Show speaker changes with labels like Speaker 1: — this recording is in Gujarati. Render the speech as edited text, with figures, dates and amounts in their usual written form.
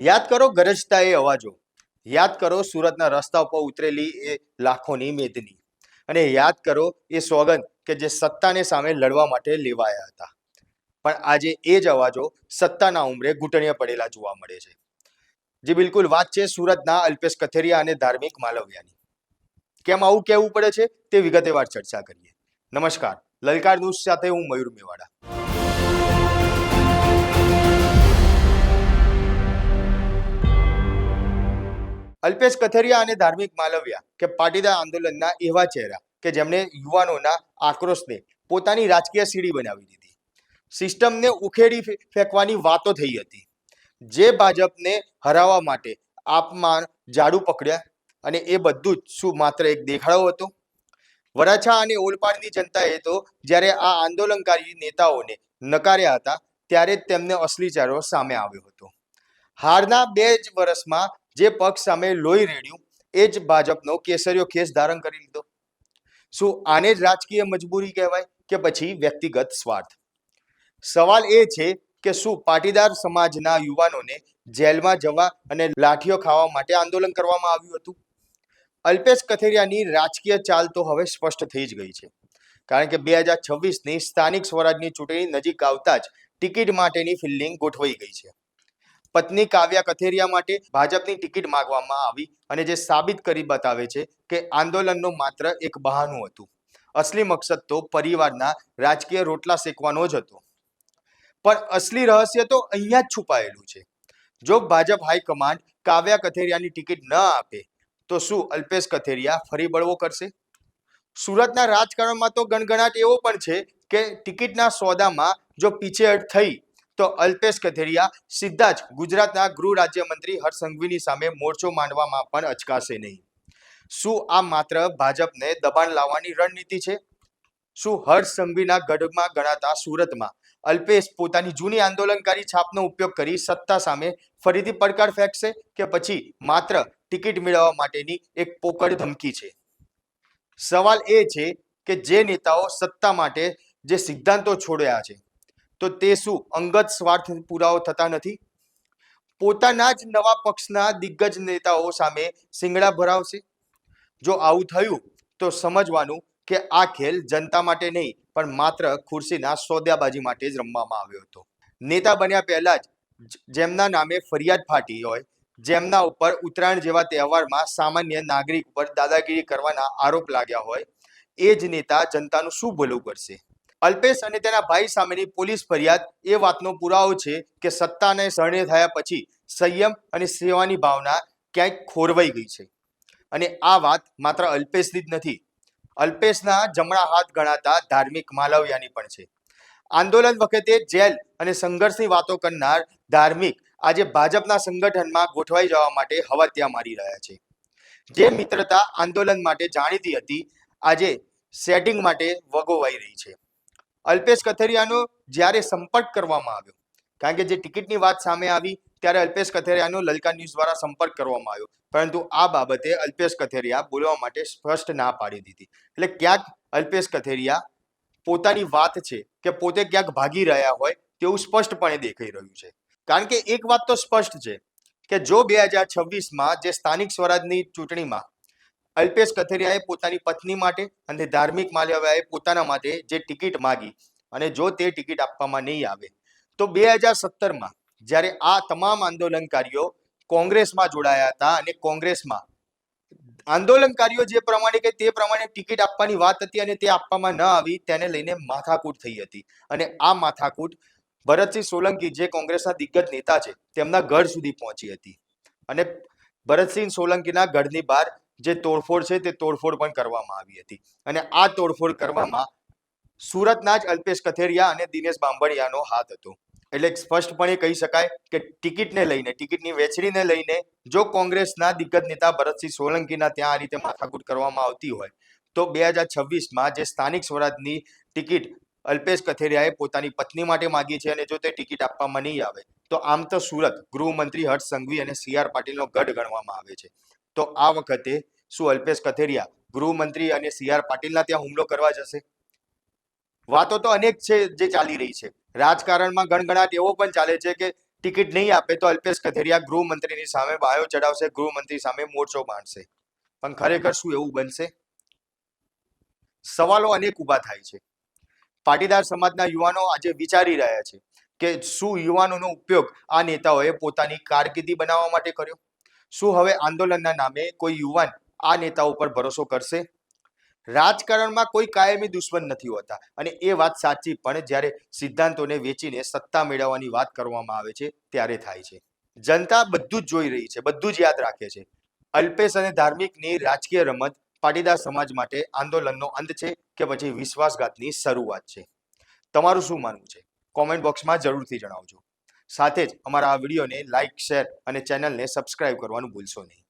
Speaker 1: યાદ કરો ગરજતા એ અવાજો, યાદ કરો સુરતના રસ્તા ઉપર ઉતરેલી એ લાખોની મેદની, અને યાદ કરો એ સોગંદ કે જે સત્તાને સામે લડવા માટે લેવાયા હતા. પણ આજે એ જ અવાજો સત્તાના ઉંબરે ઘૂંટણીએ પડેલા જોવા મળે છે. જે બિલકુલ વાત છે સુરતના અલ્પેશ કથેરિયા અને ધાર્મિક માલવિયાની. કેમ આવું કહેવું પડે છે તે વિગતવાર ચર્ચા કરીએ. નમસ્કાર, લલકાર ન્યૂઝ સાથે હું મયુર મેવાડા. અલ્પેશ કથેરિયા અને ધાર્મિક માલવિયા કે પાટીદાર આંદોલનના એવા ચહેરા કે જેમણે યુવાનોના આક્રોશને પોતાની રાજકીય સીડી બનાવી દીધી. સિસ્ટમને ઉખેડી ફેંકવાની વાતો થઈ હતી. જે ભાજપને હરાવવા માટે આપમાં ઝાડુ પકડ્યા, અને એ બધું જ શું માત્ર એક દેખાડો હતો? વરાછા અને ઓલપાડની જનતાએ તો જ્યારે આ આંદોલનકારી નેતાઓને નકાર્યા હતા ત્યારે જ તેમને અસલી ચહેરો સામે આવ્યો હતો. હારના 2 જ વર્ષમાં જે પક્ષ સામે લોહી રેડ્યું એ જ ભાજપનો કેસરીયો ખેસ ધારણ કરી લીધો. શું આને જ રાજકીય મજબૂરી કહેવાય કે પછી વ્યક્તિગત સ્વાર્થ? સવાલ એ છે કે શું પાટીદાર સમાજના યુવાનોને જેલમાં જવા અને લાઠીઓ ખાવા માટે આંદોલન કરવામાં આવ્યું હતું? અલ્પેશ કથેરિયાની રાજકીય ચાલ તો હવે સ્પષ્ટ થઈ જ ગઈ છે. કારણ કે 2026ની સ્થાનિક સ્વરાજની ચૂંટણી નજીક આવતા જ ટિકિટ માટેની ફિલ્ડિંગ ગોઠવાઈ ગઈ છે. પત્ની કાવ્યા કથેરિયા માટે ભાજપની ટિકિટ માંગવામાં આવી, અને જે સાબિત કરી બતાવે છે કે આંદોલનનો માત્ર એક બહાનું હતું. અસલી મકસદ તો પરિવારના રાજકીય રોટલા શેકવાનો જ હતો. પણ અસલી રહસ્ય તો અહીંયા જ છુપાયેલું છે. જો ભાજપ હાઈકમાન્ડ કાવ્યા કથેરિયાની ટિકિટ ન આપે તો શું અલ્પેશ કથેરિયા ફરી બળવો કરશે? સુરતના રાજકારણમાં તો ગણગણાટ એવો પણ છે કે ટિકિટના સોદામાં જો પીછેહટ થઈ તો અલ્પેશ કથેરિયા સીધા જ ગુજરાતના ગૃહ રાજ્યમંત્રી હર્ષ સંઘવીની સામે મોરચો માંડવામાં પણ અચકાશે નહીં. શું આ માત્ર ભાજપને દબાણ લાવવાની રણનીતિ છે? શું હર્ષ સંઘવીના ગઢમાં ગણાતા સુરતમાં અલ્પેશ પોતાની જૂની આંદોલનકારી છાપનો ઉપયોગ કરી સત્તા સામે ફરીથી પડકાર ફેંકશે, કે પછી માત્ર ટિકિટ મેળવવા માટેની એક પોકળ ધમકી છે? સવાલ એ છે કે જે નેતાઓ સત્તા માટે જે સિદ્ધાંતો છોડ્યા છે તો તે શું અંગત સ્વાર્થ પુરાવો થતા નથી? પોતાના જ નવા પક્ષના દિગ્ગજ નેતાઓ સામે સિંગડા ભરાવશે? જો આવું થયું તો સમજવાનું કે આ ખેલ જનતા માટે નહીં પણ માત્ર ખુરશીના સોદાબાજી માટે જ રમવામાં આવ્યો હતો. નેતા બન્યા પહેલા જ જેમના નામે ફરિયાદ ફાટી હોય, જેમના ઉપર ઉત્તરાયણ જેવા તહેવારમાં સામાન્ય નાગરિક ઉપર દાદાગીરી કરવાના આરોપ લાગ્યા હોય, એ જ નેતા જનતાનું શું ભલું કરશે? અલ્પેશ અને તેના ભાઈ સામેની પોલીસ ફરિયાદ એ વાતનો પુરાવો છે કે સત્તાને શરણે થયા પછી સંયમ અને સેવાની ભાવના ક્યાંક ખોરવાઈ ગઈ છે. અને આ વાત માત્ર અલ્પેશની જ નથી, અલ્પેશના જમણા હાથ ગણાતા ધાર્મિક માલવિયાની પણ છે. આંદોલન વખતે જેલ અને સંઘર્ષની વાતો કરનાર ધાર્મિક આજે ભાજપના સંગઠનમાં ગોઠવાઈ જવા માટે હવાત્યા મારી રહ્યા છે. જે મિત્રતા આંદોલન માટે જાણીતી હતી આજે સેટિંગ માટે વગોવાઈ રહી છે. અલ્પેશ કથેરિયાનો જ્યારે સંપર્ક કરવામાં આવ્યો, કારણ કે જે ટિકિટની વાત સામે આવી ત્યારે અલ્પેશ કથેરિયાનો લલકાર ન્યૂઝ દ્વારા સંપર્ક કરવામાં આવ્યો, પરંતુ આ બાબતે અલ્પેશ કથેરિયા બોલવા માટે સ્પષ્ટ ના પાડી દીધી. એટલે ક્યાંક અલ્પેશ કથેરિયા પોતાની વાત છે કે પોતે ક્યાંક ભાગી રહ્યા હોય તેવું સ્પષ્ટપણે દેખાઈ રહ્યું છે. કારણ કે એક વાત તો સ્પષ્ટ છે કે જો 2026માં જે સ્થાનિક સ્વરાજની ચૂંટણીમાં અલ્પેશ કથેરિયાએ પોતાની પત્ની માટે અને ધાર્મિક માલવિયાએ પોતાના માટે જે ટિકિટ માંગી, અને જો તે ટિકિટ આપવામાં નહીં આવે તો 2017માં જ્યારે આ તમામ આંદોલનકારીઓ કોંગ્રેસમાં જોડાયા હતા અને કોંગ્રેસમાં આંદોલનકારીઓ જે પ્રમાણે કે તે પ્રમાણે ટિકિટ આપવાની વાત હતી અને તે આપવામાં ન આવી, તેને લઈને માથાકૂટ થઈ હતી. અને આ માથાકૂટ ભરતસિંહ સોલંકી જે કોંગ્રેસના દિગ્ગજ નેતા છે તેમના ઘર સુધી પહોંચી હતી, અને ભરતસિંહ સોલંકીના ઘરની બહાર જે તોડફોડ છે તે તોડફોડ પણ કરવામાં આવી હતી. અને આ તોડફોડ કરવામાં સુરતના જ અલ્પેશ કથેરિયા અને દિનેશ બાંભણિયાનો હાથ હતો. એટલે સ્પષ્ટપણે કહી શકાય કે ટિકિટને લઈને, ટિકિટની વહેંચણીને લઈને જો કોંગ્રેસના દિગ્ગજ નેતા ભરતસિંહ સોલંકીના ત્યાં આ રીતે માથાકૂટ કરવામાં આવતી હોય તો 2026માં જે સ્થાનિક સ્વરાજની ટિકિટ અલ્પેશ કથેરિયાએ પોતાની પત્ની માટે માંગી છે, અને જો તે ટિકિટ આપવામાં નહીં આવે તો આમ તો સુરત ગૃહમંત્રી હર્ષ સંઘવી અને CR પાટીલનો ગઢ ગણવામાં આવે છે. તો આ વખતે શું અલ્પેશ કથેરિયા ગૃહમંત્રી અને CR પાટીલના ત્યાં હુમલો કરવા જશે? વાતો તો અનેક છે જે ચાલી રહી છે. રાજકારણમાં ગણગણાટ એવો પણ ચાલે છે કે ટિકિટ નહીં આપે તો અલ્પેશ કથિરિયા ગૃહમંત્રીની સામે બાયો ચડાવશે, ગૃહમંત્રી સામે મોરચો બાંધશે. પણ ખરેખર શું એવું બનશે? સવાલો અનેક ઊભા થાય છે. પાટીદાર સમાજના યુવાનો આજે વિચારી રહ્યા છે કે શું યુવાનોનો ઉપયોગ આ નેતાઓએ પોતાની કારકિર્દી બનાવવા માટે કર્યો? શું હવે આંદોલનના નામે કોઈ યુવાન આ નેતાઓ પર ભરોસો કરશે? રાજકારણમાં કોઈ કાયમી દુશ્મન નથી હોતા, અને એ વાત સાચી પણ જ્યારે સિદ્ધાંતોને વેચીને સત્તા મેળવવાની વાત કરવામાં આવે છે ત્યારે થાય છે. જનતા બધું જ જોઈ રહી છે, બધું જ યાદ રાખે છે. અલ્પેશ અને ધાર્મિકની રાજકીય રમત પાટીદાર સમાજ માટે આંદોલનનો અંત છે કે પછી વિશ્વાસઘાતની શરૂઆત છે? તમારું શું માનવું છે? કોમેન્ટ બોક્સમાં જરૂરથી જણાવજો. સાથે જ અમારા આ વિડીયોને લાઇક, શેર અને ચેનલને સબસ્ક્રાઇબ કરવાનું ભૂલશો નહીં.